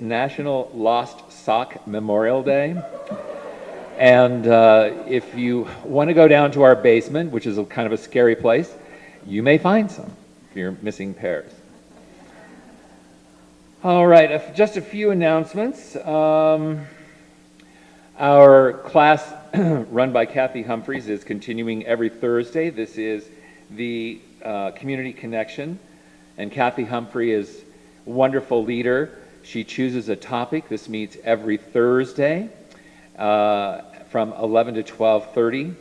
National Lost Sock Memorial Day. And if you want to go down to our basement, which is a kind of a scary place, you may find some if you're missing pairs. All right, just a few announcements. Our class run by Kathy Humphreys is continuing every Thursday. This is the Community Connection, and Kathy Humphrey is a wonderful leader. She chooses a topic. This meets every Thursday from 11 to 12:30,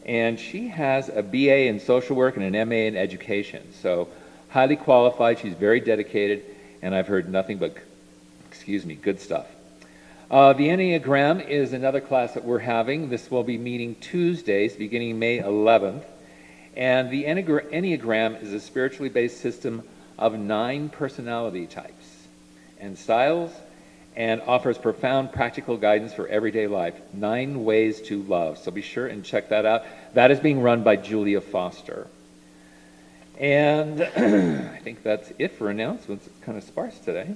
and she has a BA in social work and an MA in education, so highly qualified. She's very dedicated, and I've heard nothing but, good stuff. The Enneagram is another class that we're having. This will be meeting Tuesdays beginning May 11th. And the Enneagram is a spiritually based system of 9 personality types and styles, and offers profound practical guidance for everyday life. 9 ways to love. So be sure and check that out. That is being run by Julia Foster. And I think that's it for announcements. It's kind of sparse today.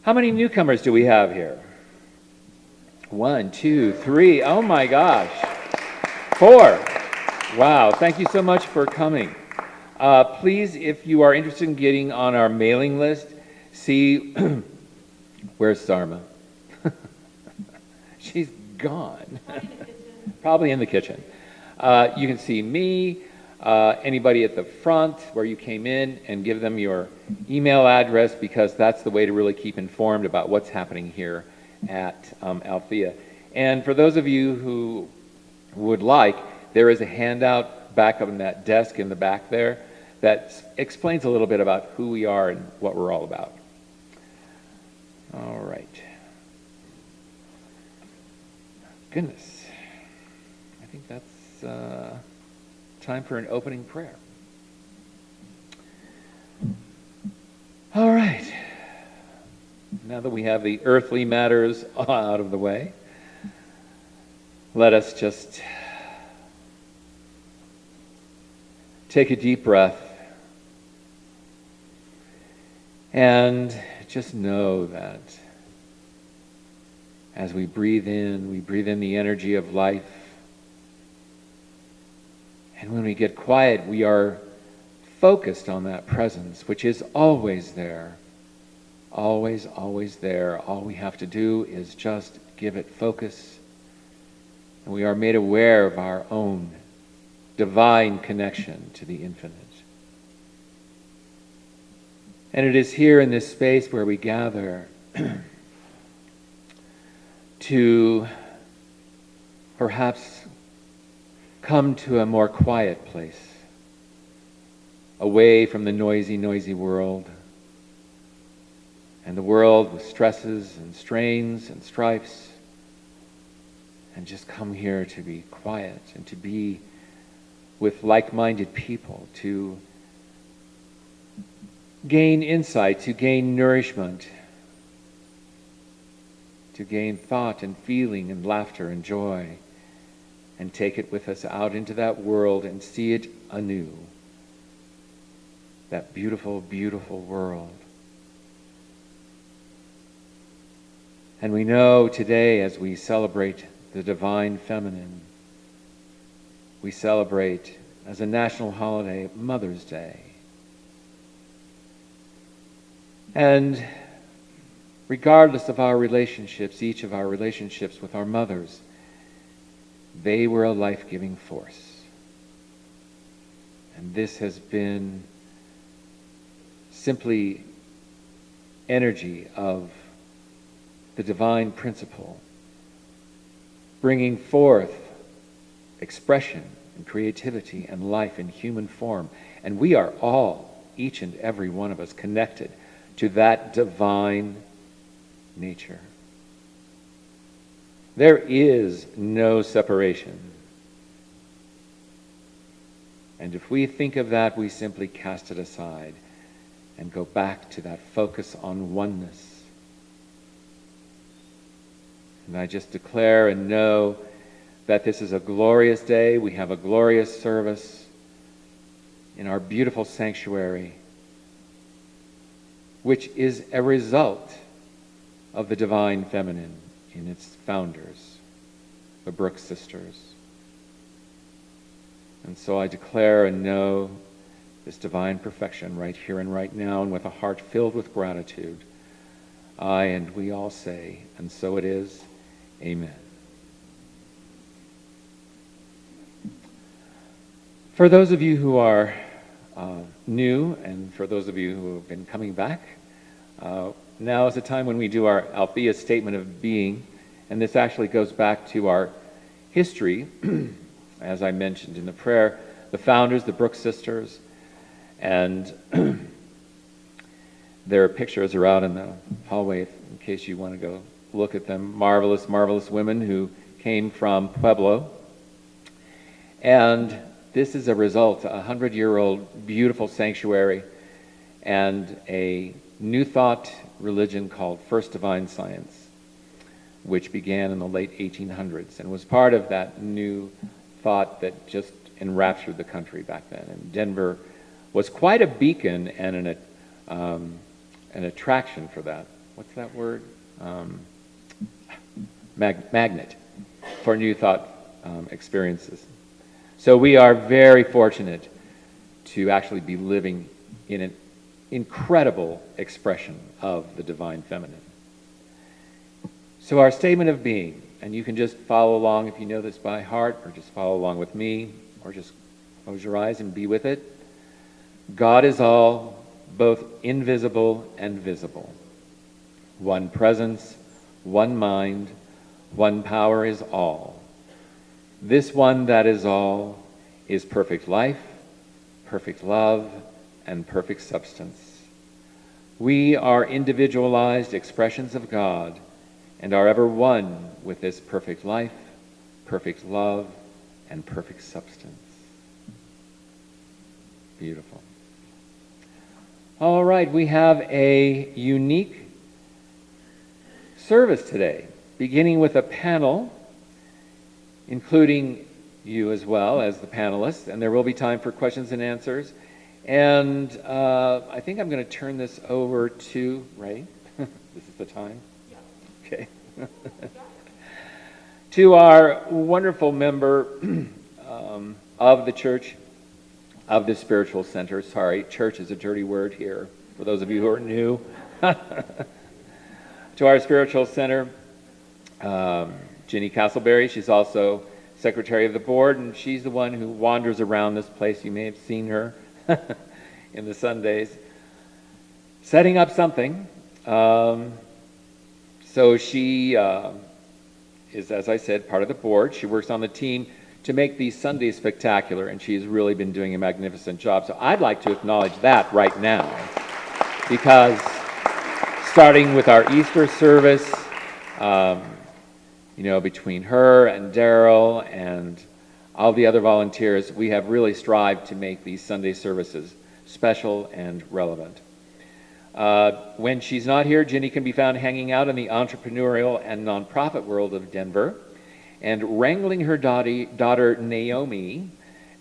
How many newcomers do we have here? 1, 2, 3. Oh my gosh. 4. Wow. Thank you so much for coming. Please, if you are interested in getting on our mailing list, see, where's Sarma? She's gone. Probably in the kitchen. You can see me, anybody at the front where you came in, and give them your email address, because that's the way to really keep informed about what's happening here at Althea. And for those of you who would like, there is a handout back up in that desk in the back there that explains a little bit about who we are and what we're all about. All right. Goodness. I think that's time for an opening prayer. All right. Now that we have the earthly matters out of the way, let us just take a deep breath and just know that as we breathe in the energy of life. And when we get quiet, we are focused on that presence, which is always there. Always, always there. All we have to do is just give it focus. And we are made aware of our own divine connection to the infinite. And it is here in this space where we gather to perhaps come to a more quiet place, away from the noisy, noisy world, and the world with stresses and strains and strifes, and just come here to be quiet and to be with like-minded people, to gain insight, to gain nourishment, to gain thought and feeling and laughter and joy, and take it with us out into that world and see it anew. That beautiful, beautiful world. And we know today, as we celebrate the divine feminine, we celebrate as a national holiday Mother's Day. And regardless of our relationships, each of our relationships with our mothers, they were a life-giving force. And this has been simply energy of the divine principle, bringing forth expression and creativity and life in human form. And we are all, each and every one of us, connected to that divine nature. There is no separation. And if we think of that, we simply cast it aside and go back to that focus on oneness. And I just declare and know that this is a glorious day. We have a glorious service in our beautiful sanctuary, which is a result of the divine feminine in its founders, the Brooks sisters. And so I declare and know this divine perfection right here and right now, and with a heart filled with gratitude, I and we all say, and so it is, amen. For those of you who are new, and for those of you who have been coming back, now is the time when we do our Althea statement of being, and this actually goes back to our history, as I mentioned in the prayer, the founders, the Brooks sisters, and their pictures are out in the hallway in case you want to go look at them. Marvelous, marvelous women who came from Pueblo. And this is a result, a 100-year-old beautiful sanctuary and a New Thought religion called First Divine Science, which began in the late 1800s and was part of that New Thought that just enraptured the country back then. And Denver was quite a beacon and an attraction for that. What's that word? Magnet for New Thought experiences. So we are very fortunate to actually be living in an incredible expression of the divine feminine. So our statement of being, and you can just follow along if you know this by heart, or just follow along with me, or just close your eyes and be with it. God is all, both invisible and visible. One presence, one mind, one power is all. This one that is all is perfect life, perfect love, and perfect substance. We are individualized expressions of God and are ever one with this perfect life, perfect love, and perfect substance. Beautiful. All right, we have a unique service today, beginning with a panel, including you as well as the panelists, and there will be time for questions and answers. And I think I'm going to turn this over to Ray. This is the time? Yeah. Okay. To our wonderful member of the church, of the spiritual center. Sorry, church is a dirty word here for those of you who are new. To our spiritual center, Ginny Castleberry. She's also secretary of the board, and she's the one who wanders around this place. You may have seen her in the Sundays setting up something. So she is, as I said, part of the board. She works on the team to make these Sundays spectacular, and she's really been doing a magnificent job. So I'd like to acknowledge that right now, because starting with our Easter service, between her and Daryl and all the other volunteers, we have really strived to make these Sunday services special and relevant. When she's not here, Ginny can be found hanging out in the entrepreneurial and nonprofit world of Denver and wrangling her daughter Naomi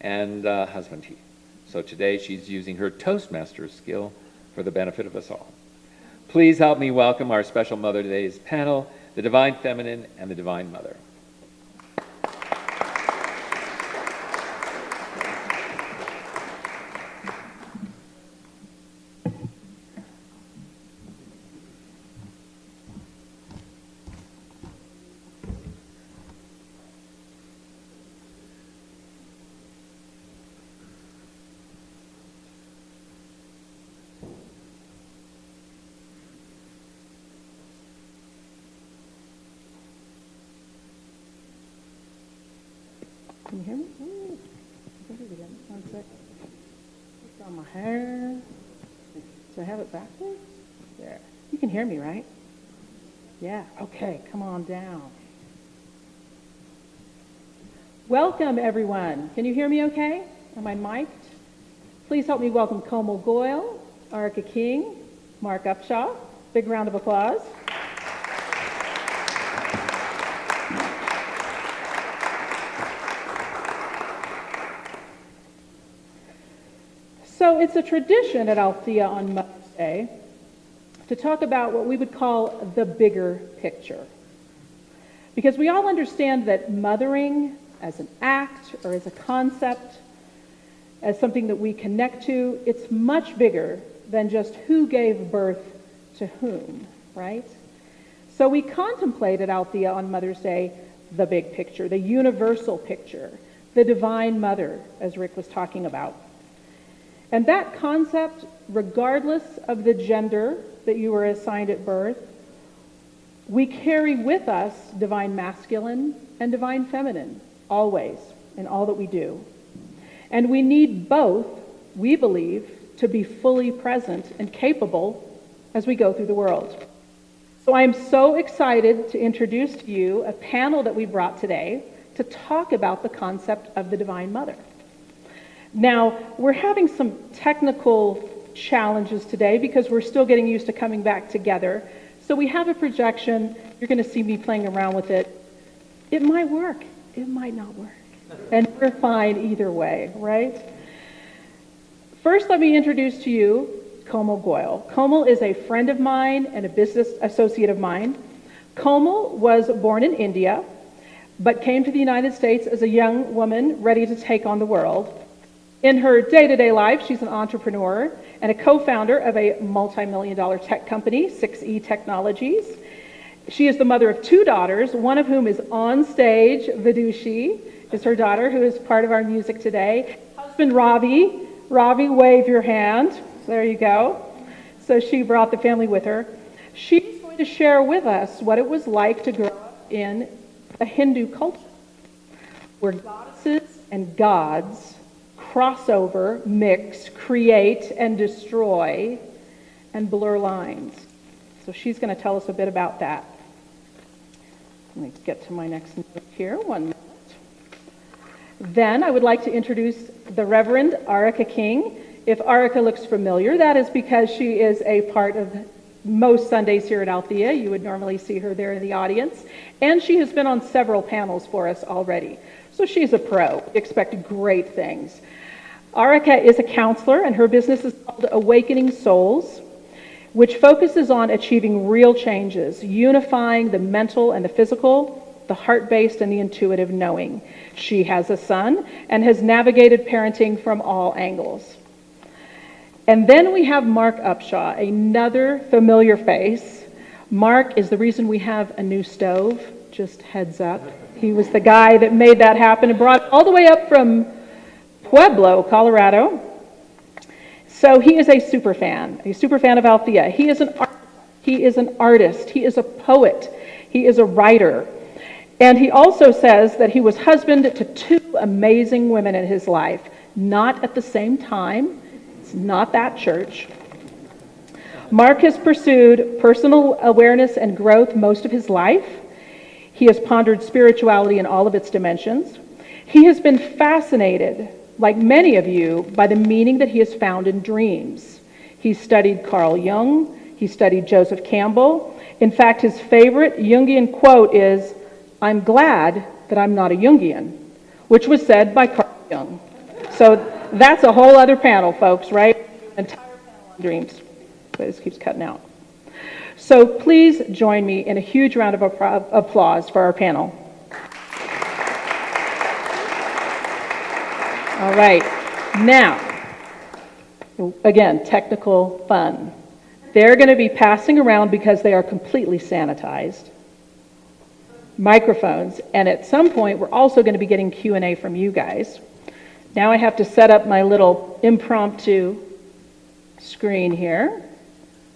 and husband Heath. So today she's using her Toastmasters skill for the benefit of us all. Please help me welcome our special Mother Today's panel, the Divine Feminine and the Divine Mother. Can you hear me? One sec. It's on my hair. Do I have it backwards? There. You can hear me, right? Yeah. Okay. Come on down. Welcome, everyone. Can you hear me okay? Am I mic'd? Please help me welcome Komal Goyal, Arica King, Mark Upshaw. Big round of applause. So it's a tradition at Althea on Mother's Day to talk about what we would call the bigger picture. Because we all understand that mothering as an act or as a concept, as something that we connect to, it's much bigger than just who gave birth to whom, right? So we contemplate at Althea on Mother's Day the big picture, the universal picture, the divine mother, as Rick was talking about. And that concept, regardless of the gender that you were assigned at birth, we carry with us divine masculine and divine feminine, always, in all that we do. And we need both, we believe, to be fully present and capable as we go through the world. So I am so excited to introduce to you a panel that we brought today to talk about the concept of the Divine Mother. Now, we're having some technical challenges today because we're still getting used to coming back together. So we have a projection. You're going to see me playing around with it. It might work. It might not work. And we're fine either way, right? First, let me introduce to you Komal Goyal. Komal is a friend of mine and a business associate of mine. Komal was born in India, but came to the United States as a young woman ready to take on the world. In her day-to-day life, she's an entrepreneur and a co-founder of a multi-million-dollar tech company, 6E Technologies. She is the mother of 2 daughters, one of whom is on stage. Vidushi is her daughter, who is part of our music today. Husband Ravi. Ravi, wave your hand. There you go. So she brought the family with her. She's going to share with us what it was like to grow up in a Hindu culture, where goddesses and gods cross over, mix, create, and destroy, and blur lines. So she's going to tell us a bit about that. Let me get to my next note here. 1 minute. Then I would like to introduce the Reverend Arica King. If Arica looks familiar, that is because she is a part of most Sundays here at Althea. You would normally see her there in the audience. And she has been on several panels for us already. So she's a pro. Expect great things. Arica is a counselor, and her business is called Awakening Souls, which focuses on achieving real changes, unifying the mental and the physical, the heart-based and the intuitive knowing. She has a son and has navigated parenting from all angles. And then we have Mark Upshaw, another familiar face. Mark is the reason we have a new stove, just heads up. He was the guy that made that happen and brought it all the way up from Pueblo, Colorado. So he is a super fan of Althea. He is an artist, he is a poet, he is a writer. And he also says that he was husband to 2 amazing women in his life, not at the same time. It's not that church. Mark has pursued personal awareness and growth most of his life. He has pondered spirituality in all of its dimensions. He has been fascinated, like many of you, by the meaning that he has found in dreams. He studied Carl Jung. He studied Joseph Campbell. In fact, his favorite Jungian quote is, "I'm glad that I'm not a Jungian," which was said by Carl Jung. So that's a whole other panel, folks, right? Entire panel on dreams. But this keeps cutting out. So please join me in a huge round of applause for our panel. All right. Now, again, technical fun. They're going to be passing around, because they are completely sanitized, microphones, and at some point we're also going to be getting Q&A from you guys. Now I have to set up my little impromptu screen here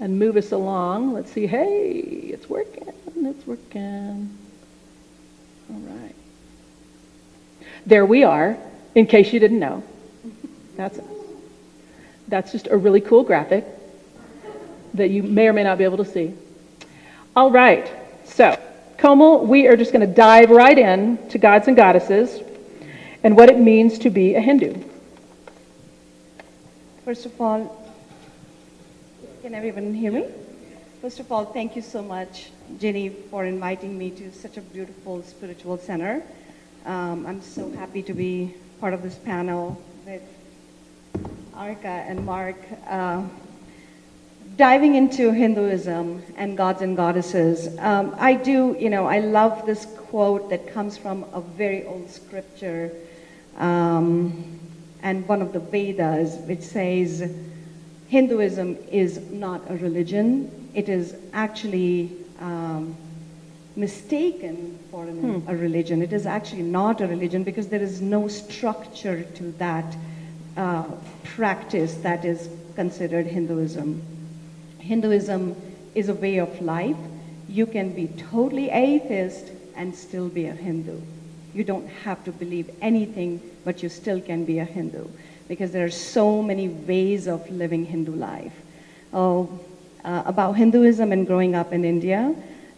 and move us along. Let's see. Hey, it's working. All right. There we are, in case you didn't know. That's just a really cool graphic that you may or may not be able to see. All right. So, Komal, we are just going to dive right in to gods and goddesses and what it means to be a Hindu. First of all, can everyone hear me? First of all, thank you so much, Jenny, for inviting me to such a beautiful spiritual center. I'm so happy to be part of this panel with Arica and Mark. diving into Hinduism and gods and goddesses, I love this quote that comes from a very old scripture and one of the Vedas, which says, Hinduism is not a religion. It is actually mistaken for a religion. It is actually not a religion because there is no structure to that practice that is considered Hinduism. Hinduism is a way of life. You can be totally atheist and still be a Hindu. You don't have to believe anything, but you still can be a Hindu because there are so many ways of living Hindu life. About Hinduism and growing up in India,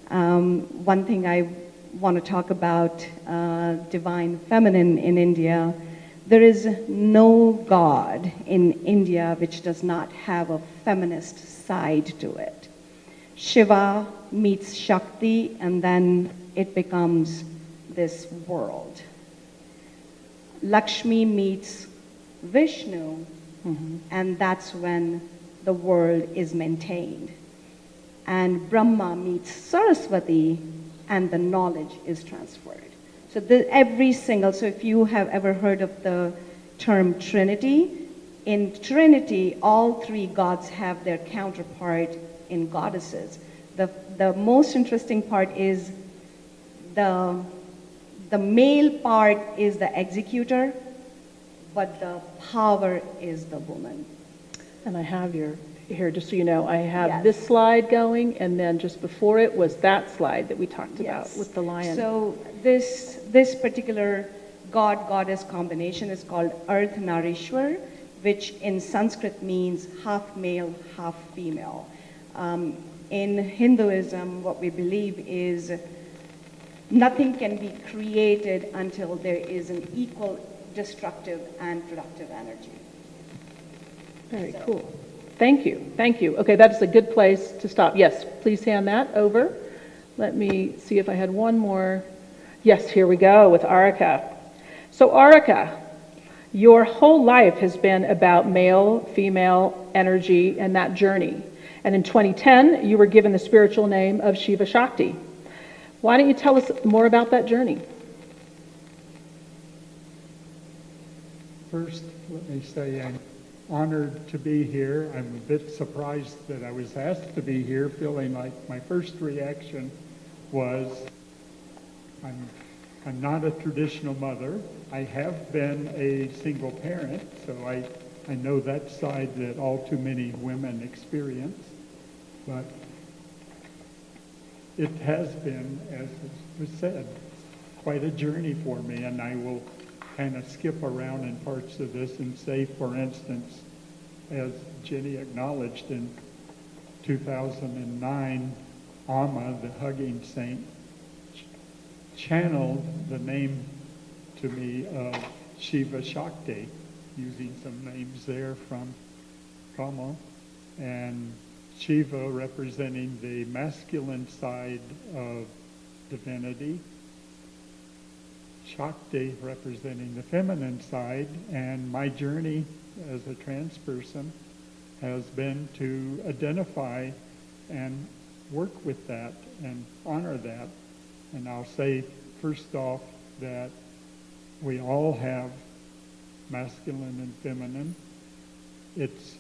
one thing I want to talk about, divine feminine in India. There is no god in India which does not have a feminist side to it. Shiva meets Shakti and then it becomes this world. Lakshmi meets Vishnu and that's when the world is maintained. And Brahma meets Saraswati and the knowledge is transferred. So so if you have ever heard of the term Trinity, in Trinity, all three gods have their counterpart in goddesses. The most interesting part is the male part is the executor, but the power is the woman. And I have here, just so you know, I have Yes. this slide going, and then just before it was that slide that we talked about Yes. with the lion. So this particular god-goddess combination is called Ardhanarishwar, which in Sanskrit means half male, half female. In Hinduism, what we believe is nothing can be created until there is an equal destructive and productive energy. Very cool. Thank you. Thank you. Okay, that's a good place to stop. Yes, please hand that over. Let me see if I had one more. Yes, here we go with Arica. So Arica, your whole life has been about male, female energy and that journey. And in 2010, you were given the spiritual name of Shiva Shakti. Why don't you tell us more about that journey? First, let me say I'm honored to be here. I'm a bit surprised that I was asked to be here, feeling like my first reaction was, I'm not a traditional mother. I have been a single parent, so I know that side that all too many women experience. But it has been, as was said, quite a journey for me, and I will kind of skip around in parts of this and say, for instance, as Jenny acknowledged in 2009, Amma, the hugging saint, channeled the name to me of Shiva Shakti, using some names there from Komal, and Shiva representing the masculine side of divinity, Shakti representing the feminine side, and my journey as a trans person has been to identify and work with that and honor that. And I'll say first off that we all have masculine and feminine. It's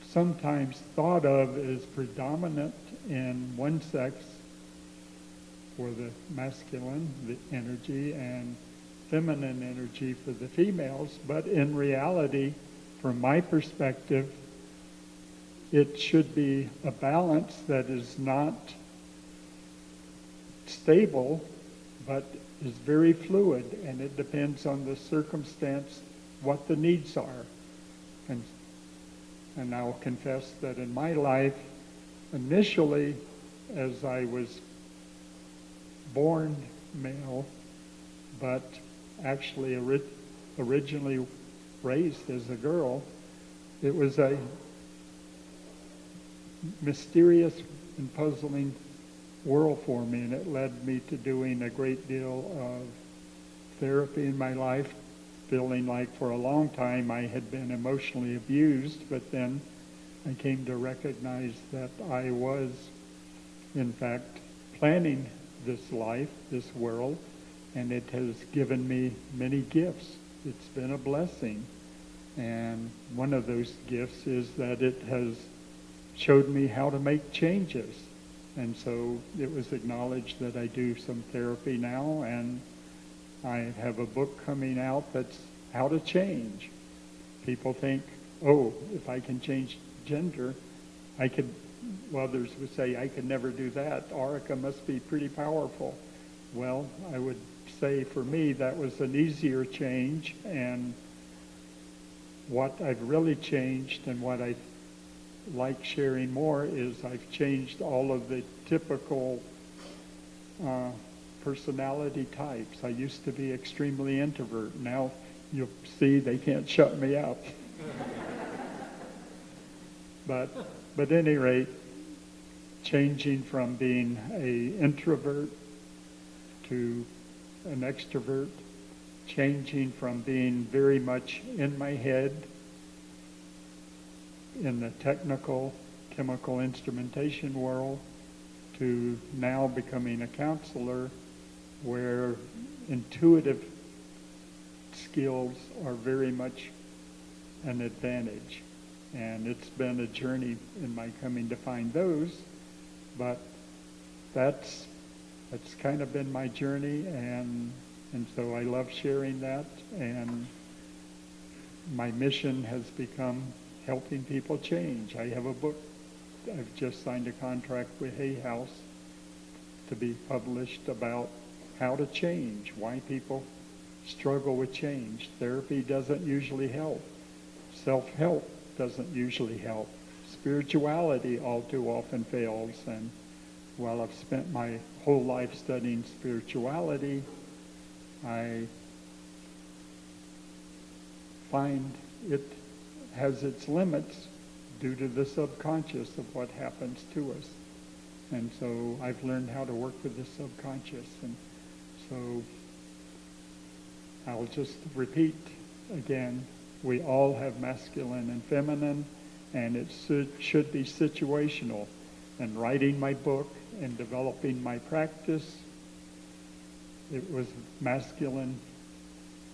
sometimes thought of as predominant in one sex for the masculine, the energy, and feminine energy for the females, but in reality, from my perspective, it should be a balance that is not stable, but is very fluid, and it depends on the circumstance, what the needs are. And I'll confess that in my life, initially, as I was born male, but actually originally raised as a girl, it was a mysterious and puzzling world for me, and it led me to doing a great deal of therapy in my life, feeling like for a long time I had been emotionally abused, but then I came to recognize that I was, in fact, planning this life, this world, and it has given me many gifts. It's been a blessing. And one of those gifts is that it has showed me how to make changes. And so it was acknowledged that I do some therapy now, and I have a book coming out that's how to change. People think, oh, if I can change gender, I could, well, others would say, I could never do that. Arica must be pretty powerful. Well, I would say for me that was an easier change, and what I've really changed and what I like sharing more is I've changed all of the typical personality types. I used to be extremely introvert. Now you'll see they can't shut me up. But at any rate, changing from being an introvert to an extrovert, changing from being very much in my head in the technical, chemical instrumentation world to now becoming a counselor where intuitive skills are very much an advantage. And it's been a journey in my coming to find those, but that's kind of been my journey, and so I love sharing that, and my mission has become helping people change. I have a book. I've just signed a contract with Hay House to be published about how to change, why people struggle with change. Therapy doesn't usually help. Self-help doesn't usually help. Spirituality all too often fails, and while I've spent my whole life studying spirituality, I find it has its limits due to the subconscious of what happens to us. And so I've learned how to work with the subconscious. And so I'll just repeat again, we all have masculine and feminine, and it should be situational. And writing my book and developing my practice, it was masculine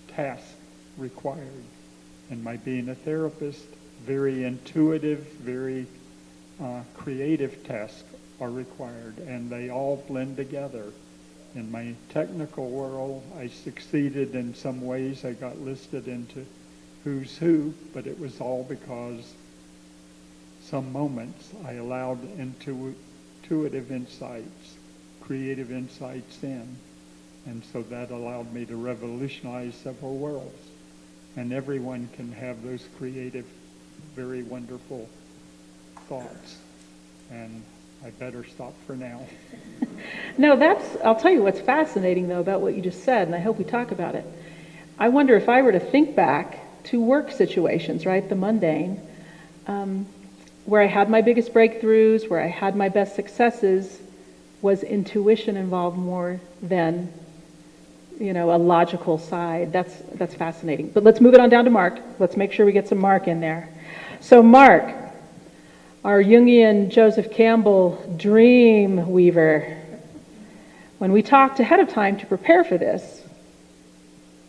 task required. And my being a therapist, very intuitive, very creative tasks are required, and they all blend together. In my technical world, I succeeded in some ways. I got listed into who's who, but it was all because some moments I allowed intuitive insights, creative insights in. And so that allowed me to revolutionize several worlds. And everyone can have those creative, very wonderful thoughts. And I better stop for now. No, I'll tell you what's fascinating, though, about what you just said, and I hope we talk about it. I wonder if I were to think back to work situations, right, the mundane, where I had my biggest breakthroughs, where I had my best successes, was intuition involved more than, a logical side? That's fascinating. But let's move it on down to Mark. Let's make sure we get some Mark in there. So Mark, our Jungian Joseph Campbell dream weaver, when we talked ahead of time to prepare for this,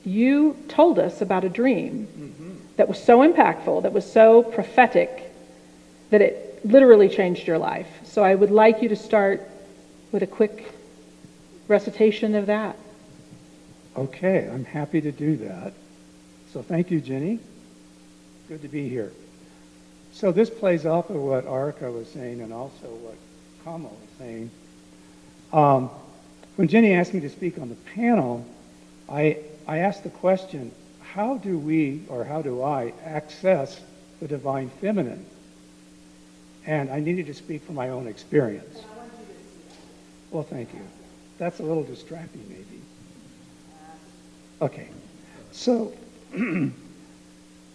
you told us about a dream that was so impactful, that was so prophetic, that it literally changed your life. So I would like you to start with a quick recitation of that. Okay, I'm happy to do that. So thank you, Jenny. Good to be here. So this plays off of what Arica was saying and also what Komal was saying. When Jenny asked me to speak on the panel, I asked the question, how do I access the divine feminine? And I needed to speak from my own experience. Well, thank you. That's a little distracting, maybe. Okay, so I'm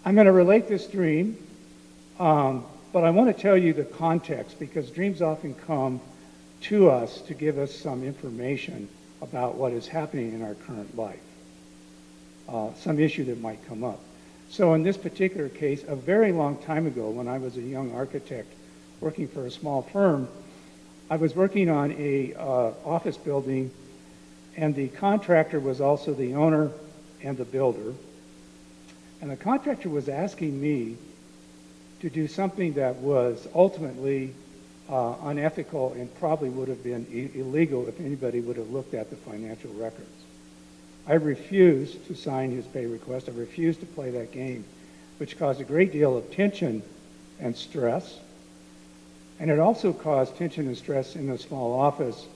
going to relate this dream, but I want to tell you the context, because dreams often come to us to give us some information about what is happening in our current life, some issue that might come up. So in this particular case, a very long time ago, when I was a young architect working for a small firm, I was working on a office building, and the contractor was also the owner and the builder. And the contractor was asking me to do something that was ultimately unethical and probably would have been illegal if anybody would have looked at the financial records. I refused to sign his pay request. I refused to play that game, which caused a great deal of tension and stress. And it also caused tension and stress in the small office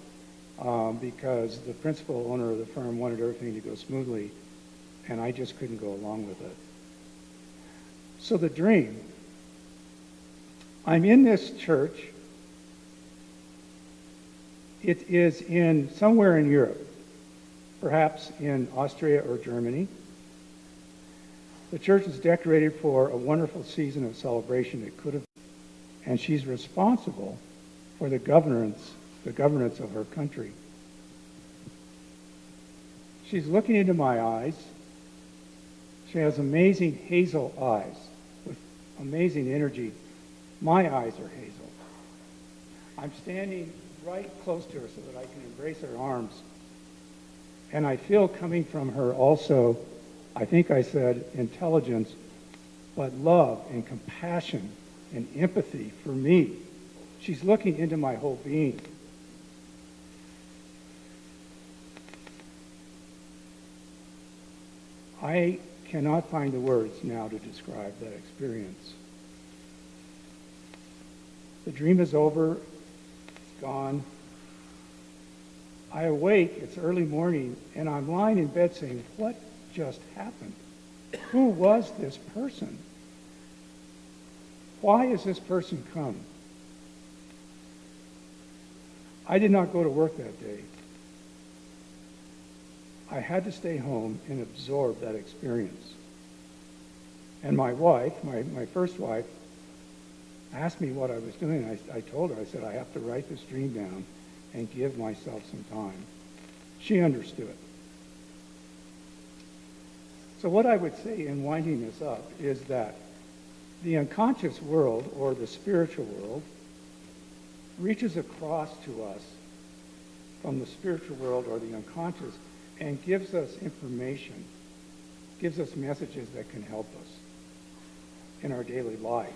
because the principal owner of the firm wanted everything to go smoothly, and I just couldn't go along with it. So the dream. I'm in this church. It is in somewhere in Europe, perhaps in Austria or Germany. The church is decorated for a wonderful season of celebration. It could have, and she's responsible for the governance of her country. She's looking into my eyes. She has amazing hazel eyes with amazing energy. My eyes are hazel. I'm standing right close to her so that I can embrace her arms. And I feel coming from her also, I think I said intelligence, but love and compassion and empathy for me. She's looking into my whole being. I cannot find the words now to describe that experience. The dream is over. It's gone. I awake, it's early morning, and I'm lying in bed saying, what just happened? Who was this person? Why has this person come? I did not go to work that day. I had to stay home and absorb that experience. And my wife, my first wife, asked me what I was doing. I told her, I said, I have to write this dream down and give myself some time. She understood. So what I would say in winding this up is that the unconscious world, or the spiritual world, reaches across to us from the spiritual world or the unconscious and gives us information, gives us messages that can help us in our daily life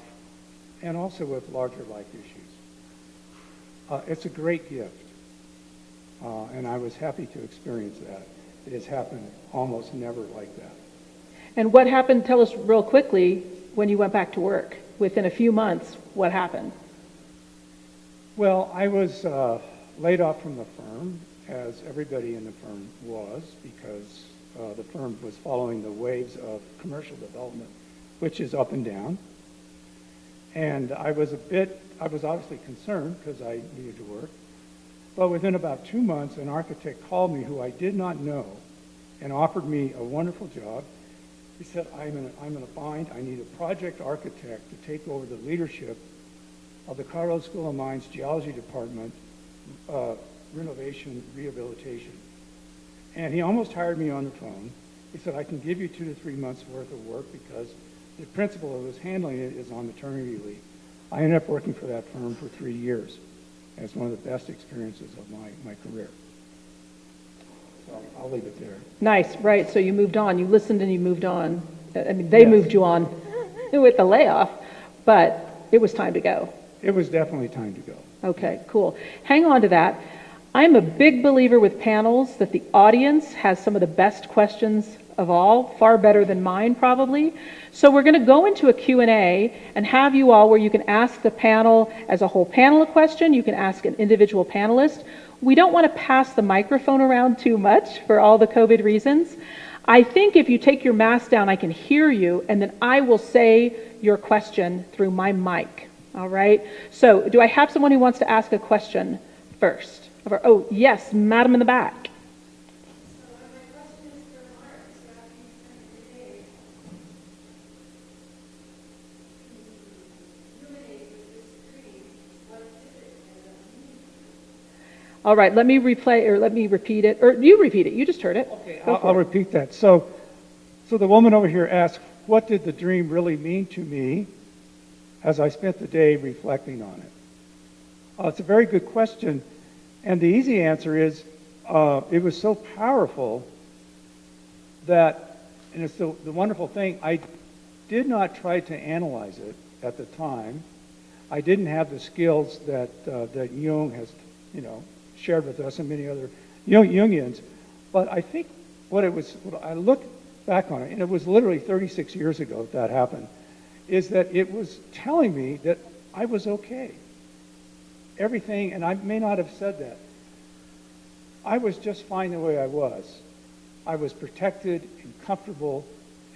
and also with larger life issues. It's a great gift, and I was happy to experience that. It has happened almost never like that. And what happened, tell us real quickly, when you went back to work? Within a few months, what happened? Well, I was laid off from the firm, as everybody in the firm was, because the firm was following the waves of commercial development, which is up and down. And I was obviously concerned because I needed to work. But within about 2 months, an architect called me who I did not know and offered me a wonderful job. He said, I'm in a bind. I need a project architect to take over the leadership of the Colorado School of Mines Geology Department, renovation, rehabilitation. And he almost hired me on the phone. He said, I can give you 2 to 3 months worth of work because the principal who was handling it is on maternity leave. I ended up working for that firm for 3 years. And it's one of the best experiences of my career. So I'll leave it there. Nice, right, so you moved on. You listened and you moved on. I mean, they moved you on with the layoff, but it was time to go. It was definitely time to go. Okay, cool. Hang on to that. I'm a big believer with panels that the audience has some of the best questions of all, far better than mine probably. So we're going to go into a Q&A and have you all where you can ask the panel as a whole panel a question. You can ask an individual panelist. We don't want to pass the microphone around too much for all the COVID reasons. I think if you take your mask down, I can hear you, and then I will say your question through my mic. All right? So do I have someone who wants to ask a question first? Oh, yes, madam in the back. All right, let me repeat it, or you repeat it. You just heard it. Okay, I'll repeat that. So the woman over here asked, what did the dream really mean to me as I spent the day reflecting on it? It's a very good question, and the easy answer is it was so powerful that, and it's the wonderful thing, I did not try to analyze it at the time. I didn't have the skills that Jung has, shared with us and many other Jungians. But I think what I look back on it, and it was literally 36 years ago that happened, is that it was telling me that I was okay. Everything, and I may not have said that, I was just fine the way I was. I was protected and comfortable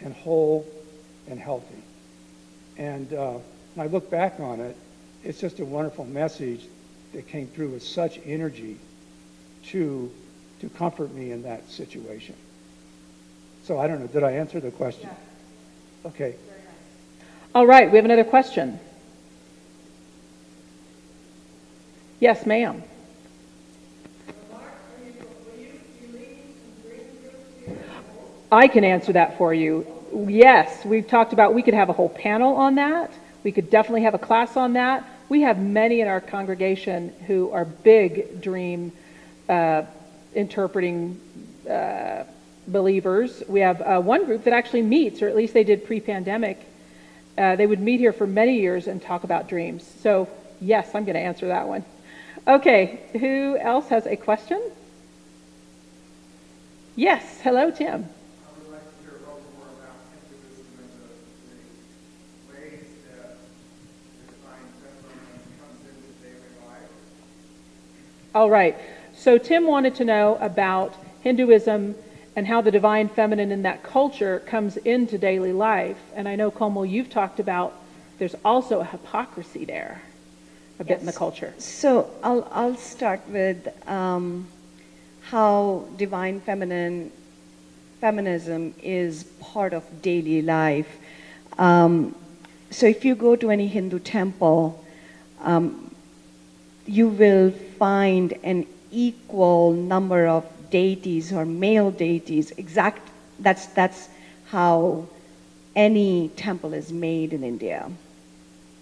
and whole and healthy. And when I look back on it, it's just a wonderful message that came through with such energy to comfort me in that situation. So I don't know, did I answer the question? Yeah. Okay. All right, we have another question. Yes, ma'am. I can answer that for you. Yes, we've talked about, we could have a whole panel on that. We could definitely have a class on that. We have many in our congregation who are big dream interpreting believers. We have one group that actually meets, or at least they did pre-pandemic. They would meet here for many years and talk about dreams. So yes, I'm going to answer that one. Okay, who else has a question? Yes, hello, Tim. I would like to hear a little more about Hinduism and the ways that the divine feminine comes into daily life. All right, so Tim wanted to know about Hinduism and how the divine feminine in that culture comes into daily life. And I know, Komal, you've talked about there's also a hypocrisy there a bit in the culture. So I'll start with how divine feminism is part of daily life. So if you go to any Hindu temple, you will find an equal number of deities or male deities. That's how any temple is made in India.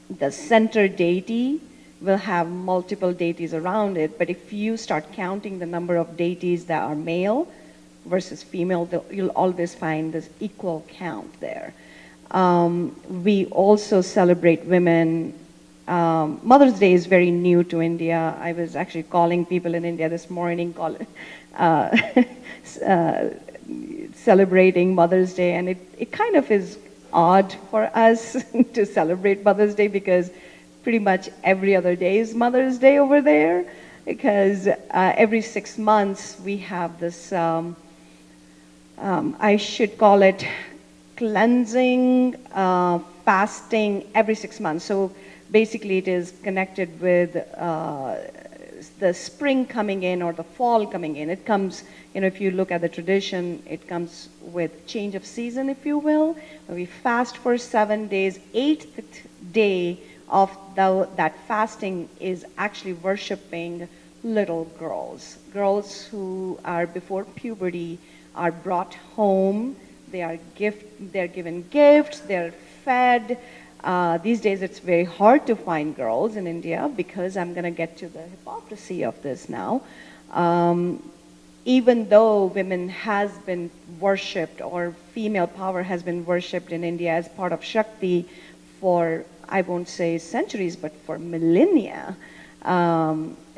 The center deity will have multiple deities around it, but if you start counting the number of deities that are male versus female, you'll always find this equal count there. We also celebrate women. Mother's Day is very new to India. I was actually calling people in India this morning, celebrating Mother's Day, and it kind of is odd for us to celebrate Mother's Day because pretty much every other day is Mother's Day over there, because every 6 months we have this, I should call it cleansing, fasting every 6 months. So basically it is connected with the spring coming in or the fall coming in. It comes, if you look at the tradition, it comes with change of season, if you will. We fast for 7 days. 8th day of that fasting is actually worshiping little girls. Girls who are before puberty are brought home. They're given gifts. They're fed. These days it's very hard to find girls in India because I'm going to get to the hypocrisy of this now. Even though women has been worshipped or female power has been worshipped in India as part of Shakti for, I won't say centuries, but for millennia,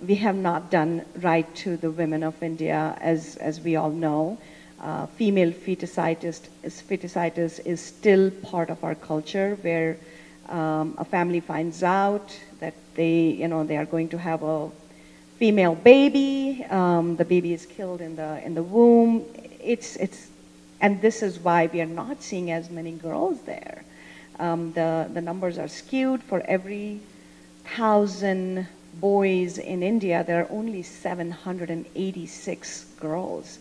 we have not done right to the women of India, as we all know. Female feticitis is still part of our culture, where a family finds out that they are going to have a female baby. The baby is killed in the womb. And this is why we are not seeing as many girls there. The numbers are skewed. For every 1,000 boys in India, there are only 786 girls.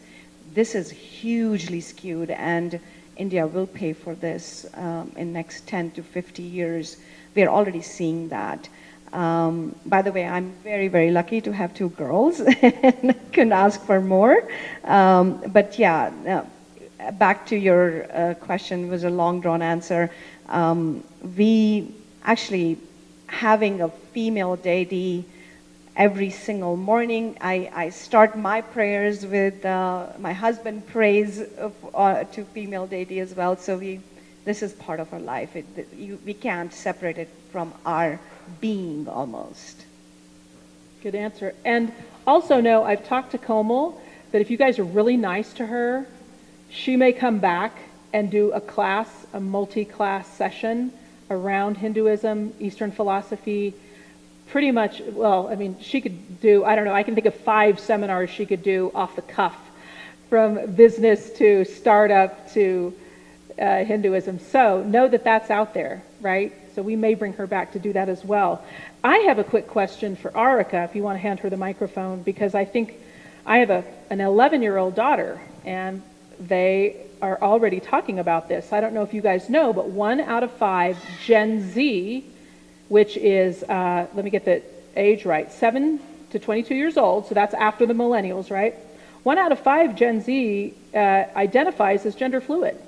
This is hugely skewed, and India will pay for this in next 10 to 50 years. We are already seeing that. By the way, I'm very, very lucky to have 2 girls and couldn't ask for more. But yeah, back to your question, was a long drawn answer. We actually having a female deity every single morning. I start my prayers with my husband prays to female deity as well. So this is part of our life. We can't separate it from our being almost. Good answer. And also know, I've talked to Komal, that if you guys are really nice to her, she may come back and do a class, a multi-class session around Hinduism, Eastern philosophy, pretty much, well, I mean, she could do, I don't know, I can think of 5 seminars she could do off the cuff, from business to startup to Hinduism. So know that that's out there, right? So we may bring her back to do that as well. I have a quick question for Arica, if you want to hand her the microphone, because I think I have an 11-year-old daughter, and they are already talking about this. I don't know if you guys know, but 1 out of 5 Gen Z, which is, let me get the age right, 7 to 22 years old, so that's after the millennials, right? 1 out of 5 Gen Z identifies as gender fluid.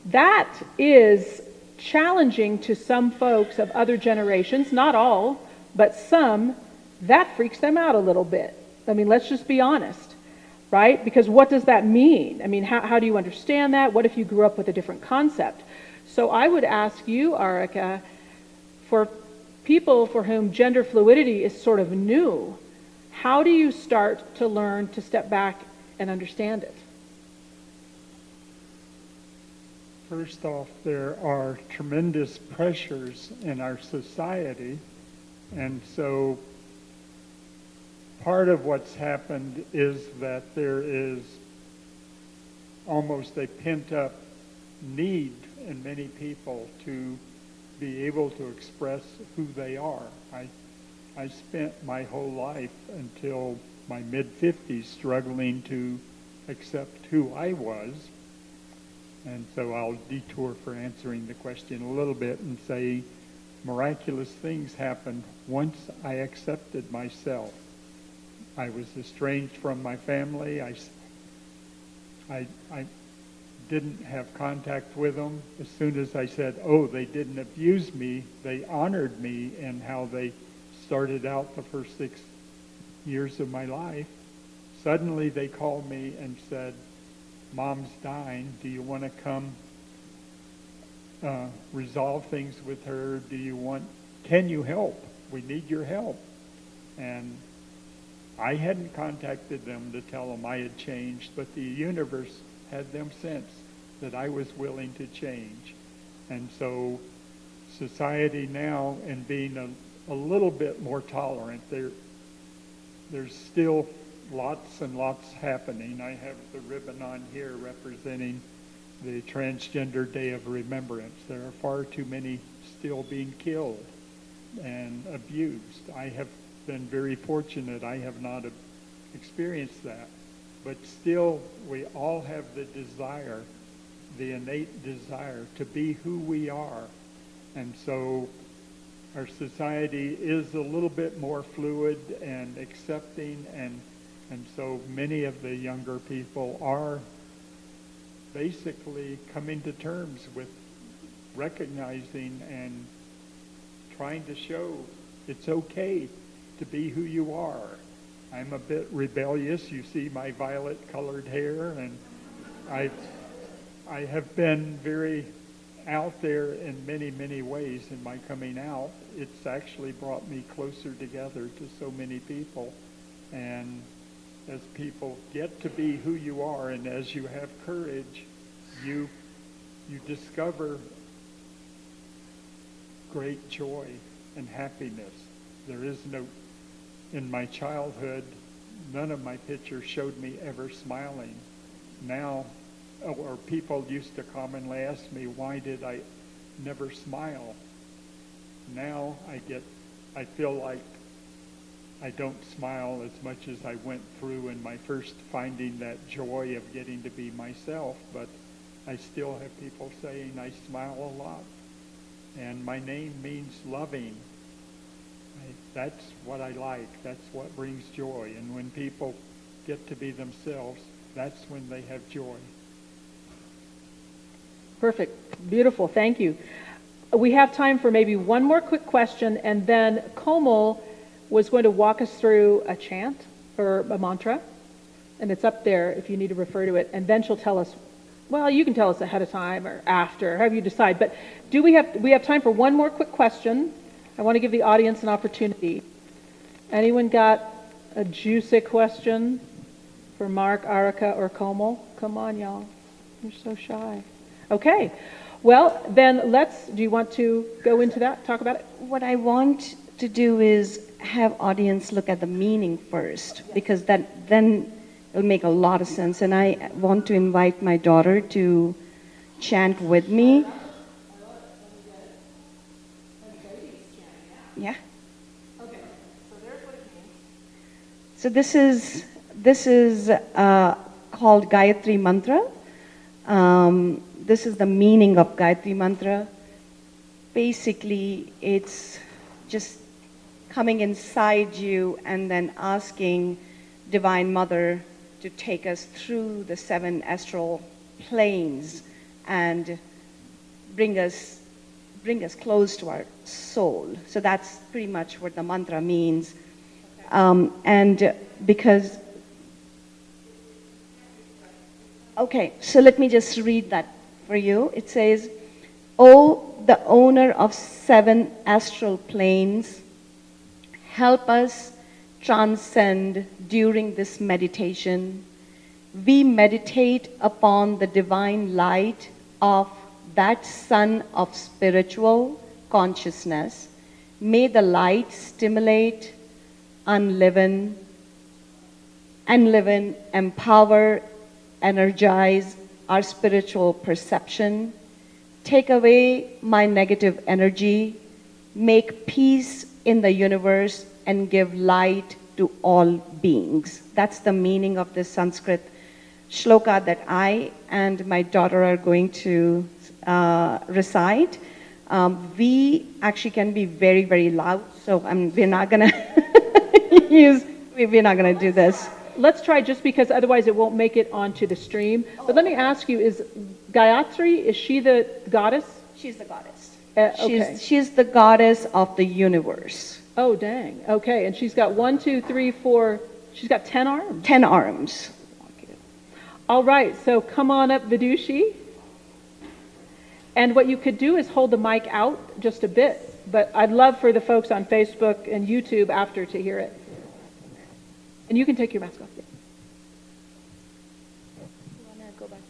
That is challenging to some folks of other generations, not all, but some. That freaks them out a little bit. I mean, let's just be honest, right? Because what does that mean? I mean, how do you understand that? What if you grew up with a different concept? So I would ask you, Arica, for people for whom gender fluidity is sort of new, how do you start to learn to step back and understand it? First off, there are tremendous pressures in our society, and so part of what's happened is that there is almost a pent-up need in many people to be able to express who they are. I spent my whole life until my mid-50s struggling to accept who I was. And so I'll detour for answering the question a little bit and say miraculous things happened once I accepted myself. I was estranged from my family. I didn't have contact with them. As soon as I said, oh, they didn't abuse me, they honored me in how they started out the first 6 years of my life. Suddenly they called me and said, Mom's dying. Do you want to come resolve things with her? Can you help? We need your help. And I hadn't contacted them to tell them I had changed, but the universe had them sense that I was willing to change. And so society now, and being a little bit more tolerant, there's still lots and lots happening. I have the ribbon on here representing the Transgender Day of Remembrance. There are far too many still being killed and abused. I have been very fortunate. I have not experienced that. But still, we all have the desire, the innate desire to be who we are. And so our society is a little bit more fluid and accepting, and so many of the younger people are basically coming to terms with recognizing and trying to show it's okay to be who you are. I'm a bit rebellious. You see my violet-colored hair, and I have been very out there in many, many ways in my coming out. It's actually brought me closer together to so many people. And as people get to be who you are, and as you have courage, you discover great joy and happiness. There is no, in my childhood, none of my pictures showed me ever smiling. Now, or people used to commonly ask me, why did I never smile? Now I feel like I don't smile as much as I went through in my first finding that joy of getting to be myself, but I still have people saying I smile a lot. And my name means loving. That's what I like. That's what brings joy. And when people get to be themselves, that's when they have joy. Perfect. Beautiful. Thank you. We have time for maybe one more quick question, and then Komal was going to walk us through a chant or a mantra, and it's up there if you need to refer to it, and then she'll tell us, well, you can tell us ahead of time or after, however you decide, but we have time for one more quick question. I want to give the audience an opportunity. Anyone got a juicy question for Mark, Arica, or Komal? Come on, y'all. You're so shy. Okay. Well, then do you want to go into that, talk about it? What I want to do is have audience look at the meaning first, because then it'll make a lot of sense. And I want to invite my daughter to chant with me. Yeah. Okay. So there's what it means. So this is called Gayatri Mantra. This is the meaning of Gayatri Mantra. Basically, it's just coming inside you and then asking Divine Mother to take us through the 7 astral planes and bring us close to our soul. So that's pretty much what the mantra means. And because, okay, so let me just read that for you. It says, "O the owner of 7 astral planes, help us transcend during this meditation. We meditate upon the divine light of that sun of spiritual consciousness. May the light stimulate, enliven, empower, energize our spiritual perception, take away my negative energy, make peace in the universe, and give light to all beings." That's the meaning of this Sanskrit shloka that I and my daughter are going to recite. We actually can be very, very loud, so we're not gonna we're not gonna do this. Let's try, just because otherwise it won't make it onto the stream. But let me ask you, is Gayatri, is she the goddess? She's the goddess. Okay. She's the goddess of the universe. Oh, dang. Okay, and she's got 1, 2, 3, 4, she's got 10 arms. 10 arms. All right, so come on up, Vidushi. And what you could do is hold the mic out just a bit, but I'd love for the folks on Facebook and YouTube after to hear it. And you can take your mask off. You wanna go back to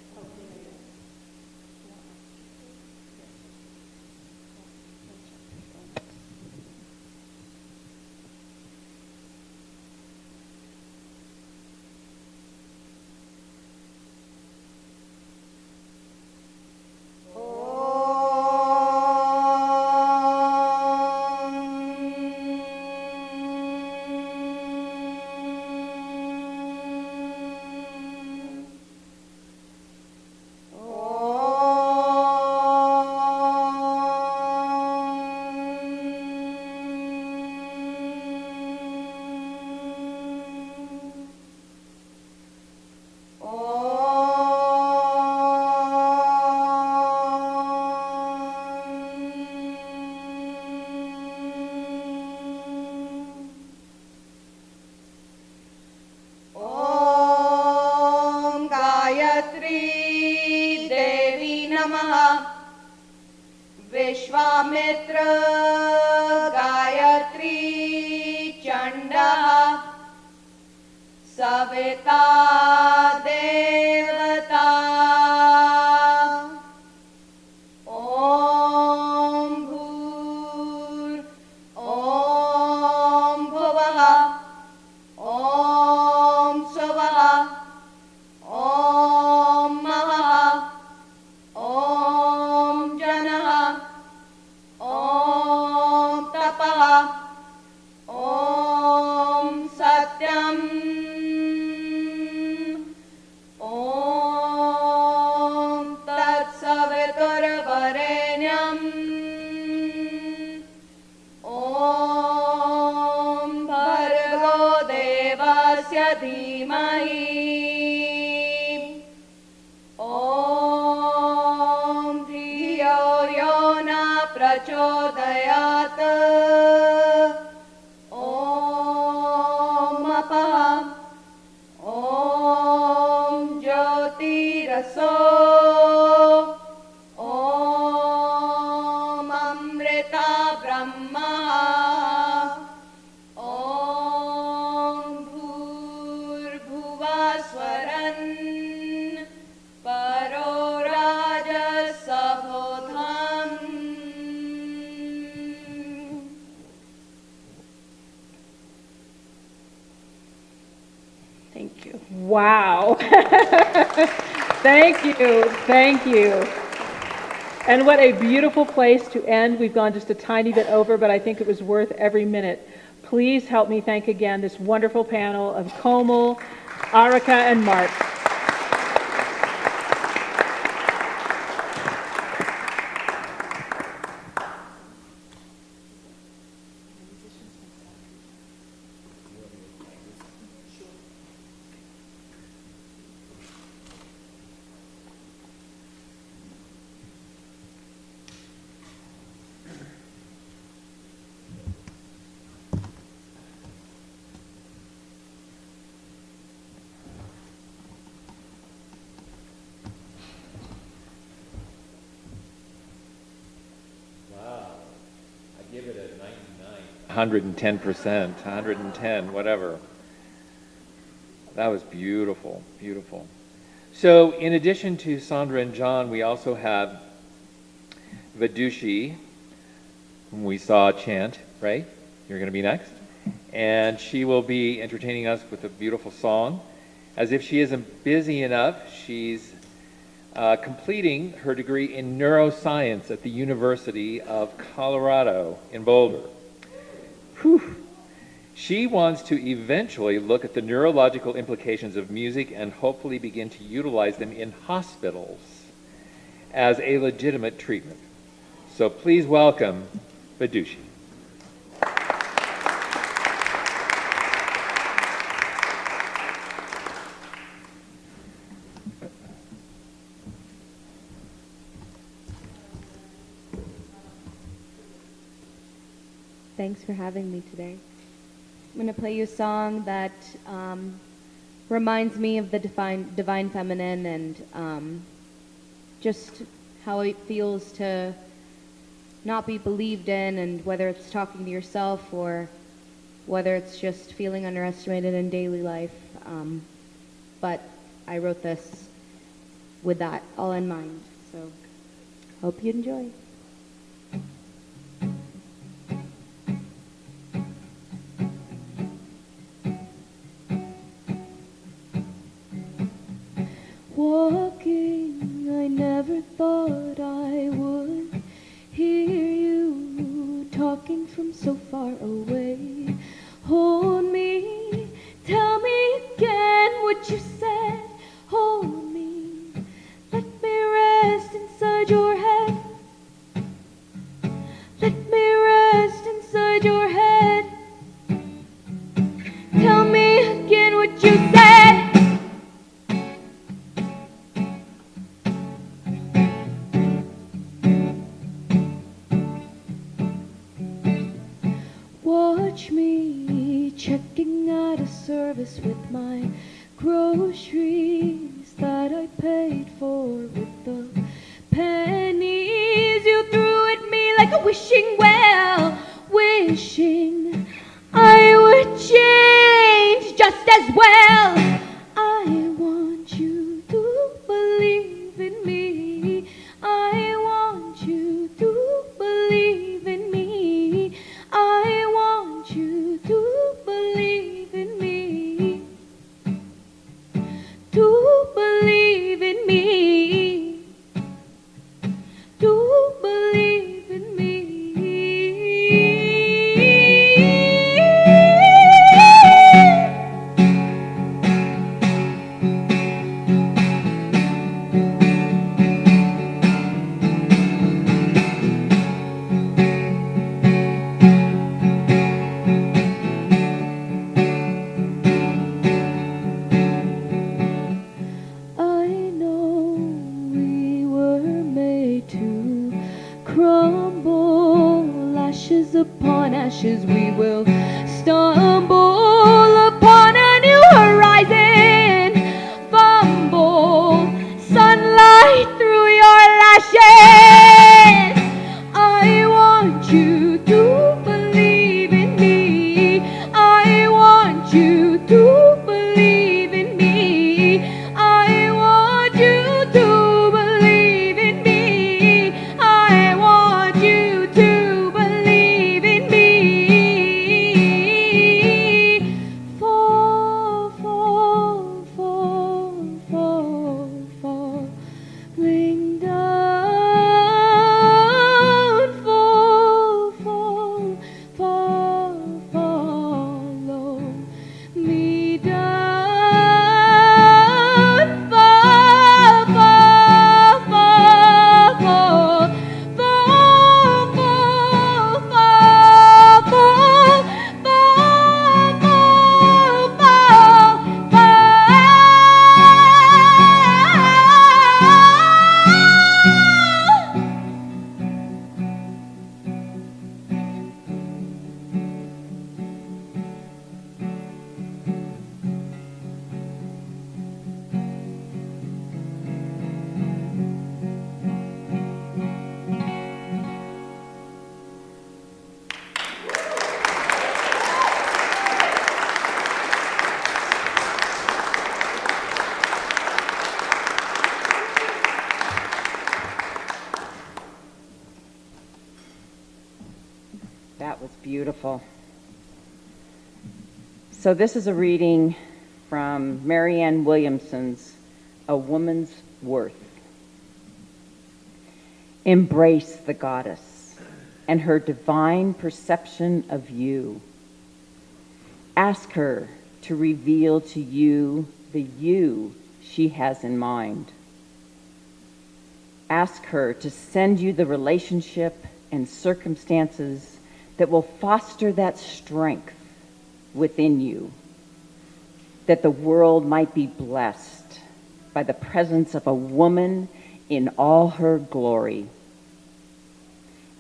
Vishwamitra Gayatri चण्डः सविता देवता ॐ भूर् ॐ भुवः ॐ सुवः ॐ महः ॐ जनः ॐ तपः ॐ सत्यम् ॐ तत्सवितुर्वरेण्यम् ॐ भर्गो देवस्य धीमहि ॐ प्रचोदयात् ॐ अपः ॐ ज्योतिरसो ॐ अमृता ब्रह्मा ॐ भूर्भुवः स्वरन् परो राजसभोधाम्. Thank you. Wow. Thank you. Thank you. And what a beautiful place to end. We've gone just a tiny bit over, but I think it was worth every minute. Please help me thank again this wonderful panel of Komal, Arica, and Mark. Give it a 99. 110%, 110, whatever. That was beautiful, beautiful. So in addition to Sandra and Jon, we also have Vidushi, whom we saw chant, right? You're going to be next. And she will be entertaining us with a beautiful song. As if she isn't busy enough, she's completing her degree in neuroscience at the University of Colorado in Boulder. Whew. She wants to eventually look at the neurological implications of music and hopefully begin to utilize them in hospitals as a legitimate treatment. So please welcome Vidushi. Thanks for having me today. I'm going to play you a song that reminds me of the divine feminine and just how it feels to not be believed in, and whether it's talking to yourself or whether it's just feeling underestimated in daily life. But I wrote this with that all in mind, so hope you enjoy. Walking, I never thought I would hear you talking from so far away. Hold me, tell me again what you said. Hold me, let me rest inside your head. Let me rest inside your head. Tell me again what you said. Watch me checking out of service with my groceries that I paid for with the pennies you threw at me like a wishing well, wishing I would change just as well. I want you to believe in me. I want you to believe in me. I want you to believe in me. To believe in me. To believe in me. Beautiful. So this is a reading from Marianne Williamson's A Woman's Worth. Embrace the goddess and her divine perception of you. Ask her to reveal to you the you she has in mind. Ask her to send you the relationship and circumstances that will foster that strength within you, that the world might be blessed by the presence of a woman in all her glory.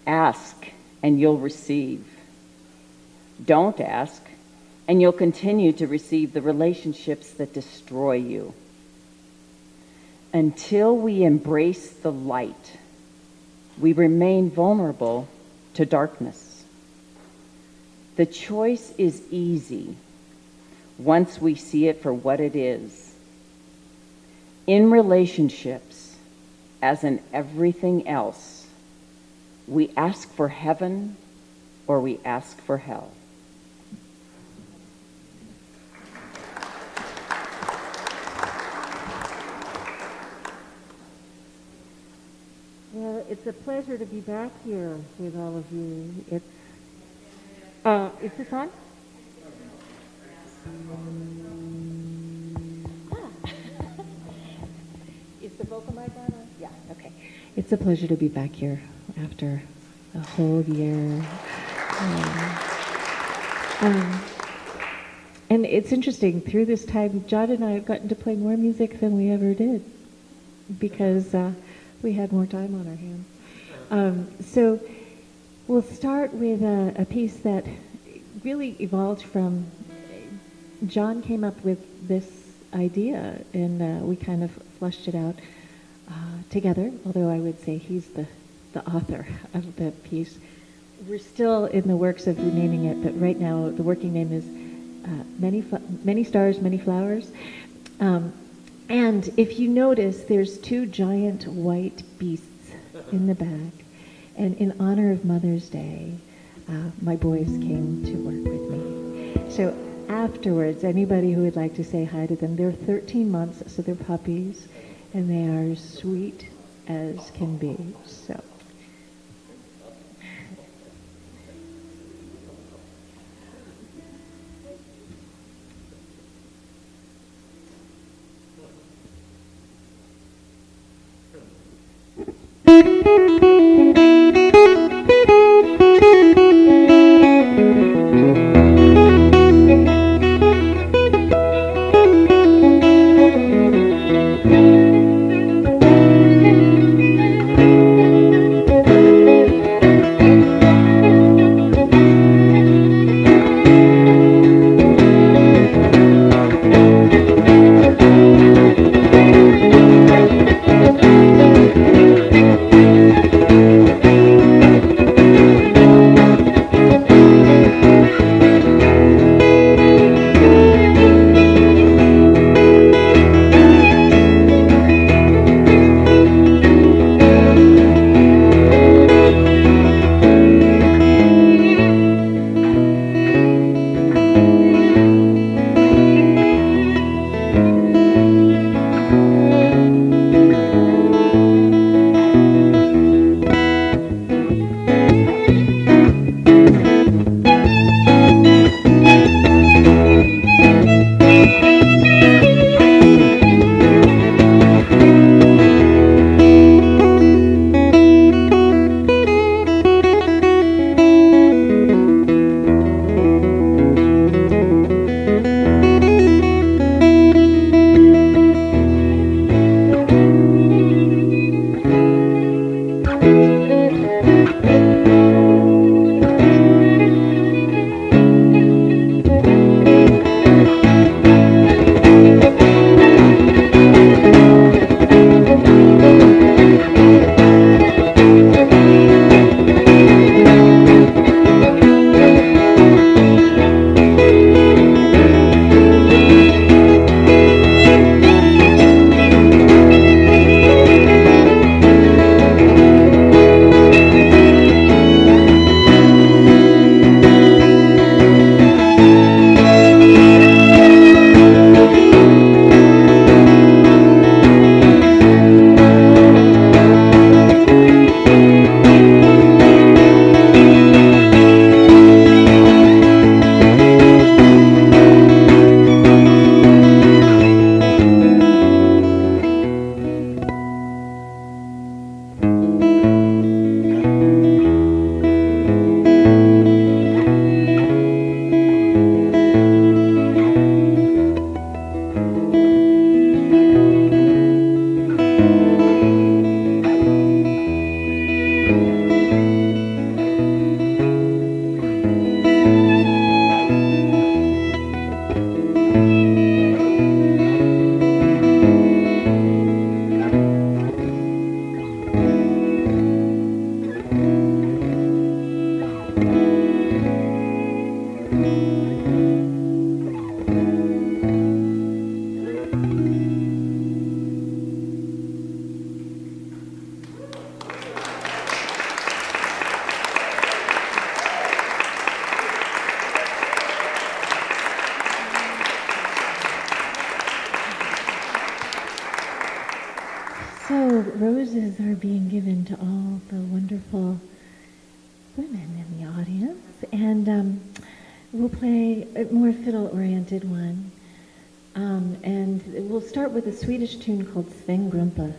Ask and you'll receive. Don't ask and you'll continue to receive the relationships that destroy you. Until we embrace the light, we remain vulnerable to darkness. The choice is easy once we see it for what it is. In relationships, as in everything else, we ask for heaven or we ask for hell. Well, it's a pleasure to be back here with all of you. Is this on? Is the vocal mic on? Yeah, okay. It's a pleasure to be back here after a whole year. And it's interesting, through this time, John and I have gotten to play more music than we ever did because we had more time on our hands. So we'll start with a piece that really evolved from, John came up with this idea and we kind of fleshed it out together, although I would say he's the author of the piece. We're still in the works of renaming it, but right now the working name is Many Stars, Many Flowers. And if you notice, there's two giant white beasts in the back. And in honor of Mother's Day, my boys came to work with me. So afterwards, anybody who would like to say hi to them, they're 13 months, so they're puppies, and they are as sweet as can be. So. So roses are being given to all the wonderful women in the audience, and we'll play a more fiddle-oriented one. And we'll start with a Swedish tune called Svänggrumpa,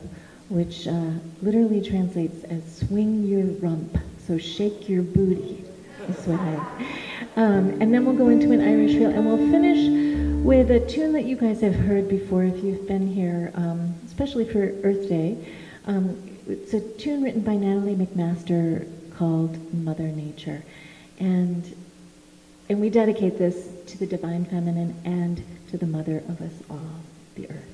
which literally translates as swing your rump, so shake your booty, is what and then we'll go into an Irish reel, and we'll finish with a tune that you guys have heard before if you've been here, especially for Earth Day. It's a tune written by Natalie McMaster called Mother Nature. And we dedicate this to the Divine Feminine and to the Mother of us all, the Earth.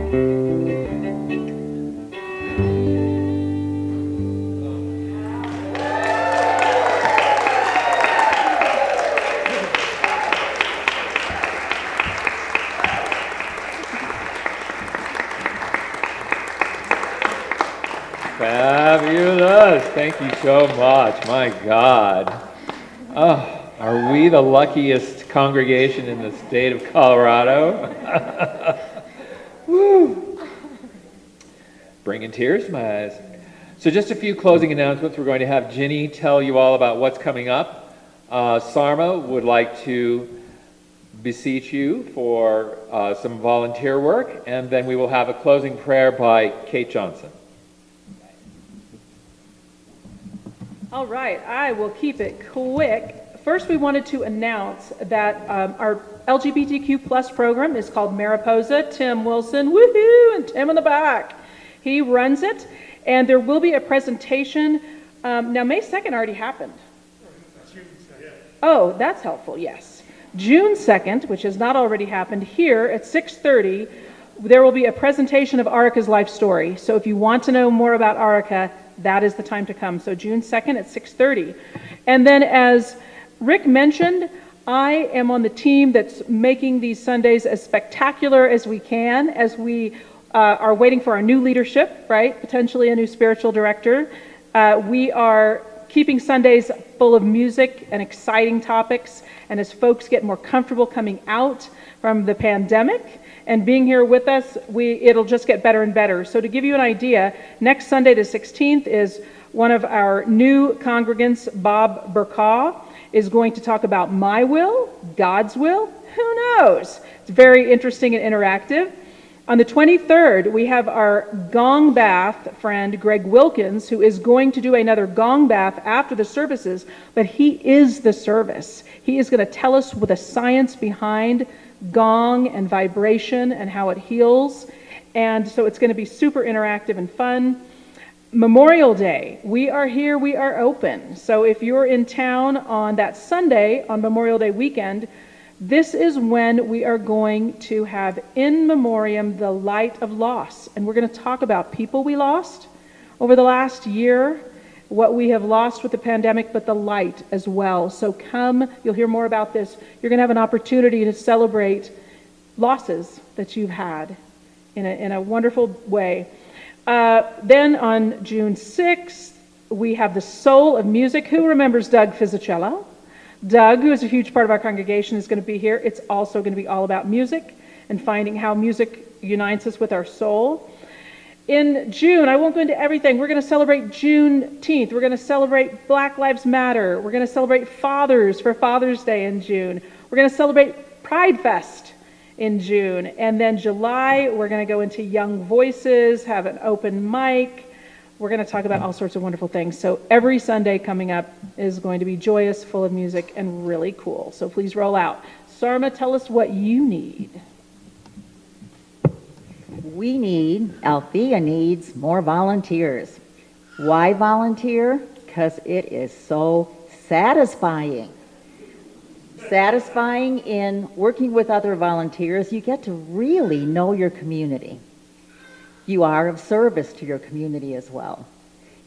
Fabulous. Thank you so much. My God. Oh, are we the luckiest congregation in the state of Colorado? Woo. Bringing tears to my eyes. So just a few closing announcements. We're going to have Ginny tell you all about what's coming up. Sarma would like to beseech you for some volunteer work, and then we will have a closing prayer by Kate Johnson. All right, I will keep it quick. First, we wanted to announce that our LGBTQ plus program is called Mariposa. Tim Wilson, woohoo, and Tim in the back. He runs it, and there will be a presentation. Now, May 2nd already happened. Oh, that's helpful, yes. June 2nd, which has not already happened, here at 6:30, there will be a presentation of Arica's life story. So if you want to know more about Arica, that is the time to come. So June 2nd at 6:30. And then as Rick mentioned, I am on the team that's making these Sundays as spectacular as we can as we are waiting for our new leadership, right? Potentially a new spiritual director. We are keeping Sundays full of music and exciting topics. And as folks get more comfortable coming out from the pandemic and being here with us, it'll just get better and better. So to give you an idea, next Sunday the 16th is one of our new congregants, Bob Burkaw, is going to talk about my will, God's will, who knows? It's very interesting and interactive. On the 23rd, we have our gong bath friend, Greg Wilkins, who is going to do another gong bath after the services, but he is the service. He is going to tell us with the science behind gong and vibration and how it heals. And so it's going to be super interactive and fun. Memorial Day, we are here, we are open. So if you're in town on that Sunday, on Memorial Day weekend, this is when we are going to have in memoriam the light of loss. And we're going to talk about people we lost over the last year, what we have lost with the pandemic, but the light as well. So come, you'll hear more about this. You're going to have an opportunity to celebrate losses that you've had in a wonderful way. Then on June 6th, we have the Soul of Music. Who remembers Doug Fisicello? Doug, who is a huge part of our congregation, is going to be here. It's also going to be all about music and finding how music unites us with our soul. In June, I won't go into everything. We're going to celebrate Juneteenth. We're going to celebrate Black Lives Matter. We're going to celebrate fathers for Father's Day in June. We're going to celebrate Pride Fest in June. And then July, we're going to go into Young Voices, have an open mic. We're going to talk about all sorts of wonderful things. So every Sunday coming up is going to be joyous, full of music, and really cool. So please roll out. Sarma, tell us what you need. Althea needs more volunteers. Why volunteer? Because it is so satisfying. Satisfying in working with other volunteers, you get to really know your community. You are of service to your community as well.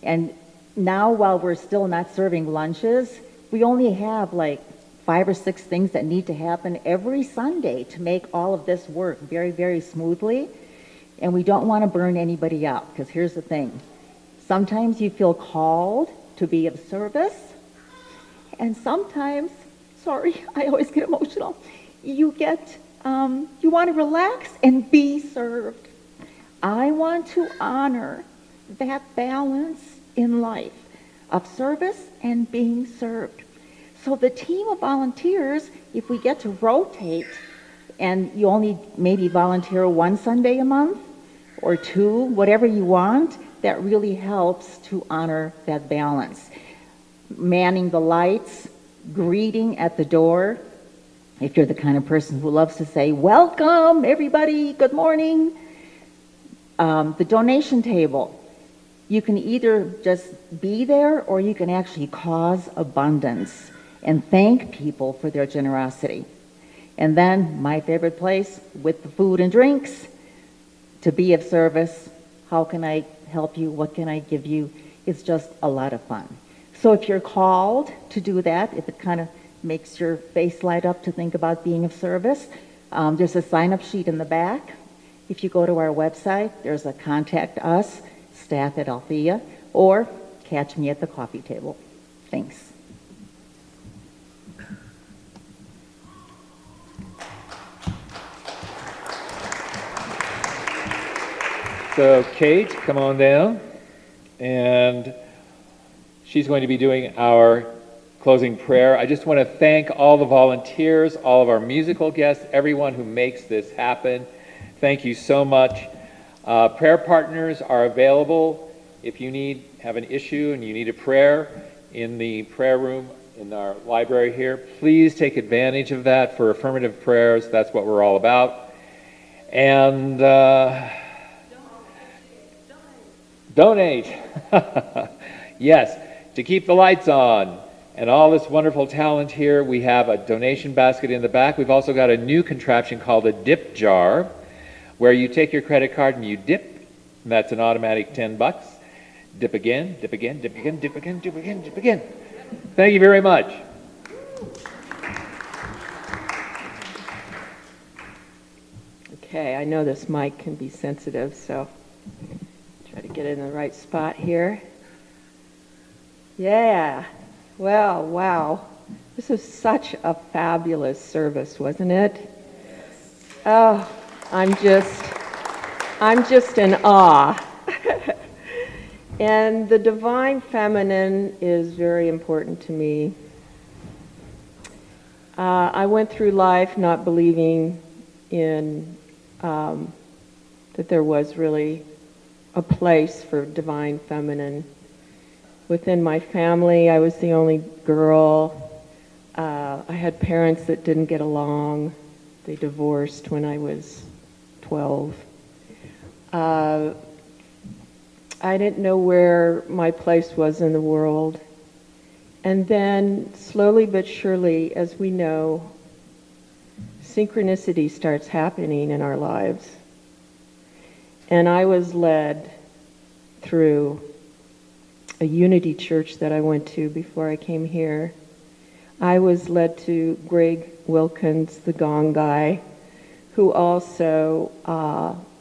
And now, while we're still not serving lunches, we only have like 5 or 6 things that need to happen every Sunday to make all of this work very, very smoothly. And we don't want to burn anybody out, because here's the thing. Sometimes you feel called to be of service, and sometimes, sorry, I always get emotional, you want to relax and be served. I want to honor that balance in life of service and being served. So the team of volunteers, if we get to rotate, and you only maybe volunteer 1 Sunday a month or 2, whatever you want, that really helps to honor that balance. Manning the lights, greeting at the door. If you're the kind of person who loves to say, welcome everybody, good morning. The donation table. You can either just be there, or you can actually cause abundance and thank people for their generosity. And then my favorite place with the food and drinks, to be of service. How can I help you? What can I give you? It's just a lot of fun. So if you're called to do that, if it kind of makes your face light up to think about being of service, there's a sign-up sheet in the back. If you go to our website, there's a contact us, staff at Althea, or catch me at the coffee table. Thanks. So Kate, come on down. And she's going to be doing our closing prayer. I just want to thank all the volunteers, all of our musical guests, everyone who makes this happen. Thank you so much. Prayer partners are available if you have an issue and you need a prayer in the prayer room in our library here. Please take advantage of that for affirmative prayers. That's what we're all about. And donate. Yes, to keep the lights on and all this wonderful talent here. We have a donation basket in the back. We've also got a new contraption called a dip jar, where you take your credit card and you dip, and that's an automatic $10. Dip again, dip again, dip again, dip again, dip again, dip again. Thank you very much. Okay, I know this mic can be sensitive, so try to get it in the right spot here. Yeah, well, wow. This was such a fabulous service, wasn't it? Oh, I'm just in awe. And the divine feminine is very important to me. I went through life not believing in that there was really a place for divine feminine. Within my family, I was the only girl. I had parents that didn't get along. They divorced when I was 12. I didn't know where my place was in the world. And then, slowly but surely, as we know, synchronicity starts happening in our lives. And I was led through a Unity church that I went to before I came here. I was led to Greg Wilkins, the gong guy, who also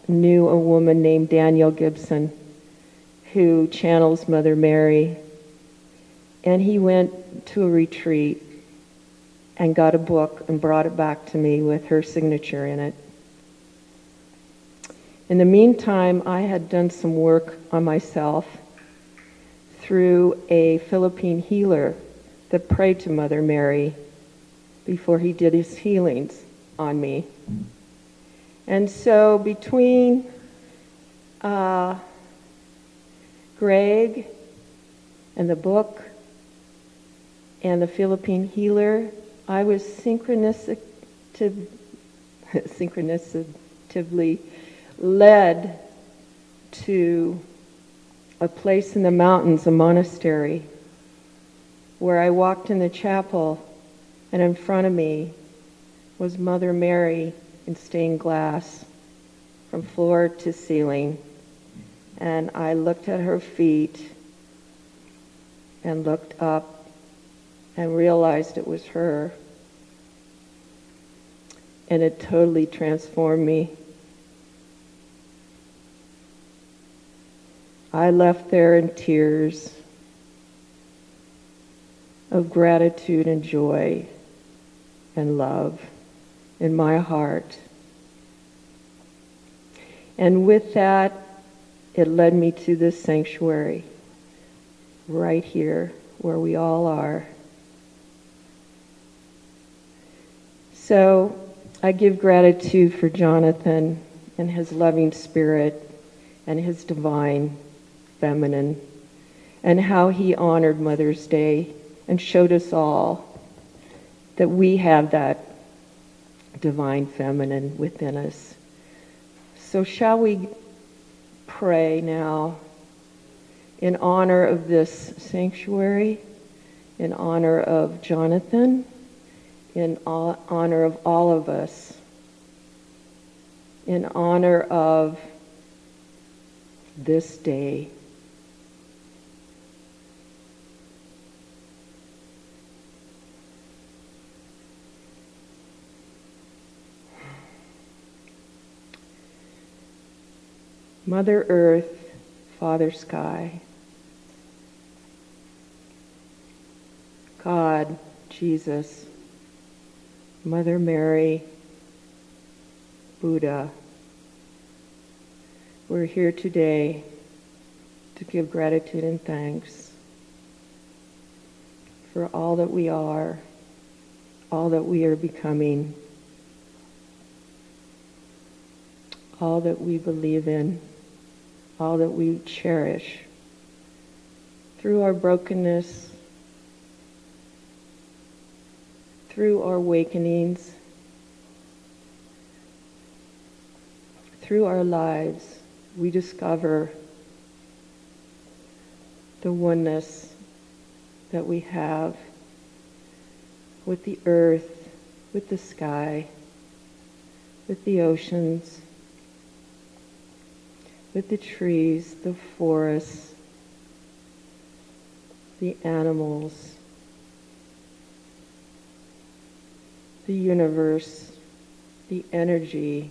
knew a woman named Danielle Gibson, who channels Mother Mary. And he went to a retreat and got a book and brought it back to me with her signature in it. In the meantime, I had done some work on myself through a Philippine healer that prayed to Mother Mary before he did his healings on me. And so between Greg and the book and the Philippine healer, I was synchronistically led to a place in the mountains, a monastery, where I walked in the chapel, and in front of me was Mother Mary in stained glass from floor to ceiling. And I looked at her feet and looked up and realized it was her. And it totally transformed me. I left there in tears of gratitude and joy and love in my heart. And with that, it led me to this sanctuary right here where we all are. So I give gratitude for Jonathan and his loving spirit and his divine feminine, and how he honored Mother's Day and showed us all that we have that divine feminine within us. So shall we pray now in honor of this sanctuary, in honor of Jonathan, in honor of all of us, in honor of this day. Mother Earth, Father Sky, God, Jesus, Mother Mary, Buddha, we're here today to give gratitude and thanks for all that we are, all that we are becoming, all that we believe in, all that we cherish through our brokenness, through our awakenings, through our lives, we discover the oneness that we have with the earth, with the sky, with the oceans, with the trees, the forests, the animals, the universe, the energy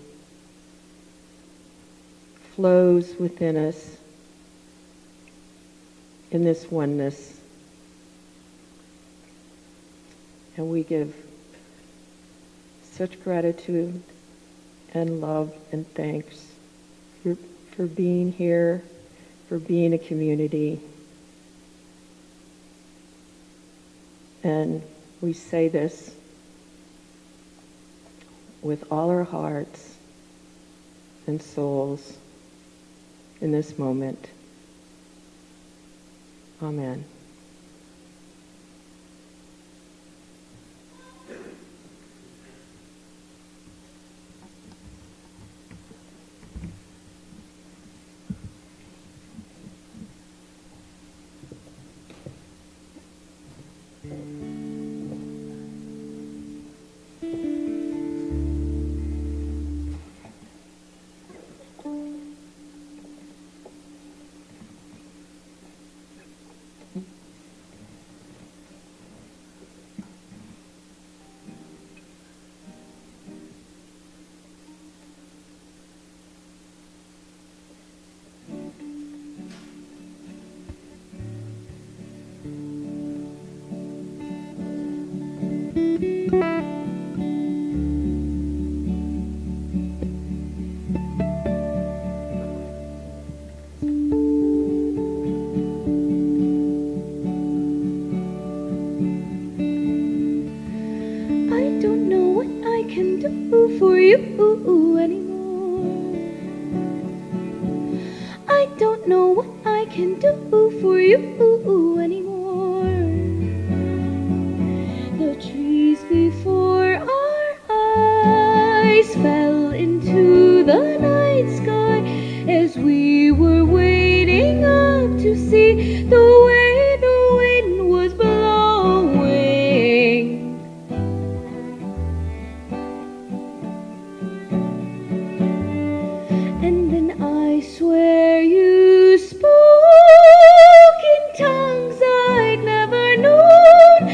flows within us in this oneness. And we give such gratitude and love and thanks for being here, for being a community. And we say this with all our hearts and souls in this moment. Amen. For you anymore. I don't know what I can do for you anymore. The trees before our eyes fell into the night sky as we were waiting up to see the way the wind was blowing. And then I swear you spoke in tongues I'd never known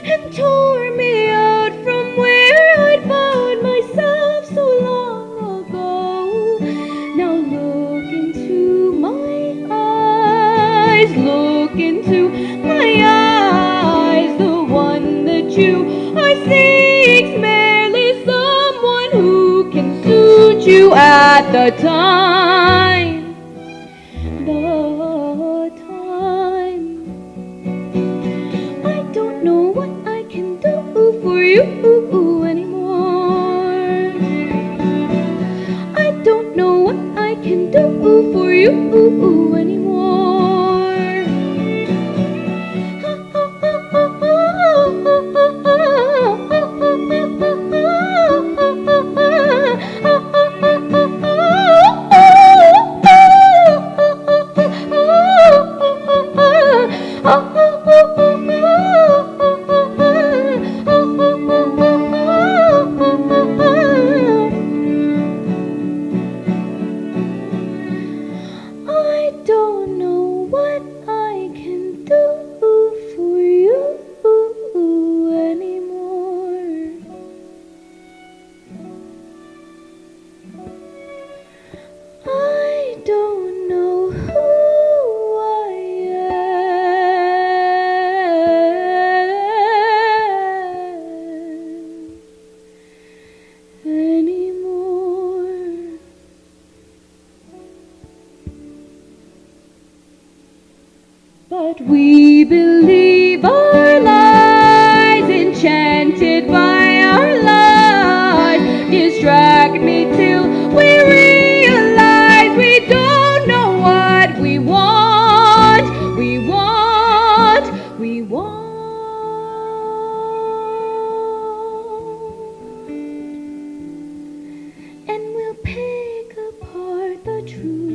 and tore me out from where I'd found myself so long ago. Now look into my eyes, look into my eyes. The one that you are seeing's merely someone who can suit you at the time. I don't know what I can do for you anymore. I don't know what I can do for you anymore. I But we believe our lies, enchanted by our lies. Distract me till we realize we don't know what we want. We want, we want. And we'll pick apart the truth.